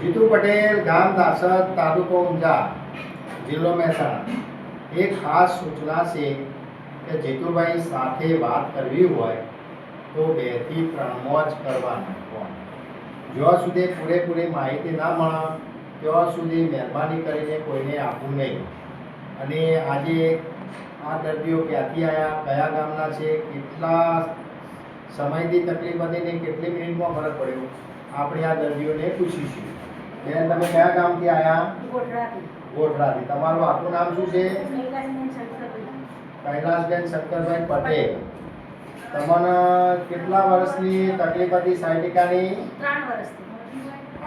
જીતુ પટેલ, ગામ દાસદ, તાલુકો ઊંઝા, જિલ્લો મહેસાણા। એક ખાસ સૂચના છે કે જીતુભાઈ સાથે વાત કરવી હોય તો 2 થી 3 જ કરવાના। જ્યાં સુધી પૂરેપૂરી માહિતી ના મળે ત્યાં સુધી મહેરબાની કરીને કોઈને આપવું નહીં। અને આજે આ દર્દીઓ ક્યાંથી આવ્યા, કયા ગામના છે, કેટલા સમયથી તકલીફ હતી ને કેટલી મિનિટમાં ફરક પડ્યો, આપણે આ દર્દીઓને પૂછીશું। બેન, તમે કયા ગામથી આવ્યા? ગોઠરાથી। તમારું આખું નામ શું છે? કૈલાસબેન શંકરભાઈ પટેલ। તમને કેટલા વર્ષની તકલીફ હતી સાયટિકાની? 3 વર્ષથી।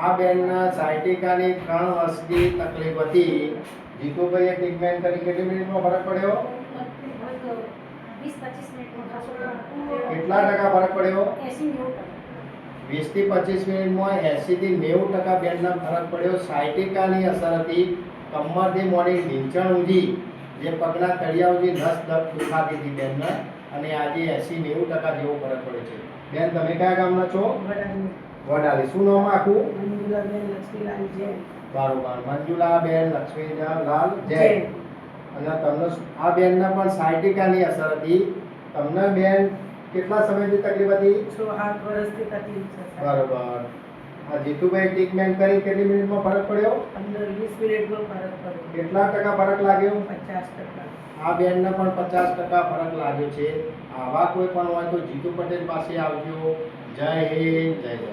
આ બેનના સાયટિકાની 3 વર્ષની તકલીફ હતી। જીતુભાઈએ ટ્રીટમેન્ટ કરી, કેટલી મિનિટમાં ફરક પડ્યો? 20-25 મિનિટમાં। કેટલા ટકા ફરક પડ્યો? 80-90%। 20 થી 25 મિનિટમાં 80 થી 90% બેનના ફરક પડ્યો। સાયટિકાની અસર હતી। કમરથી મોડી ઢીંચણ સુધી, જે પગના તળિયા સુધી નસ દુખાતી હતી બેનને, અને આજે 80-90% જેવો ફરક પડ્યો છે। બેન, તમે કયા ગામના છો? વડાલી। શું નામ આખું? મંજુલાબેન લક્ષ્મીલાલ જૈન। બરોબર, મંજુલાબેન લક્ષ્મીલાલ જૈન। અને તમને આ બેનને પણ સાયટિકાની અસર હતી। તમને બેન કેટલા સમયથી તકલીફ હતી? 6-8 વર્ષથી તકલીફ છે સાહેબ। બરોબર। આ જીતુભાઈ ટ્રીટમેન્ટ કરી, કેટલી મિનિટમાં ફરક પડ્યો? 15-20 મિનિટમાં ફરક પડ્યો। કેટલા ટકા ફરક લાગ્યો? 50%। આ બેનને પણ 50% ફરક લાગ્યો છે। આવા કોઈ પણ હોય તો જીતુ પટેલ પાસે આવજો। જય હિન્દ, જય જય।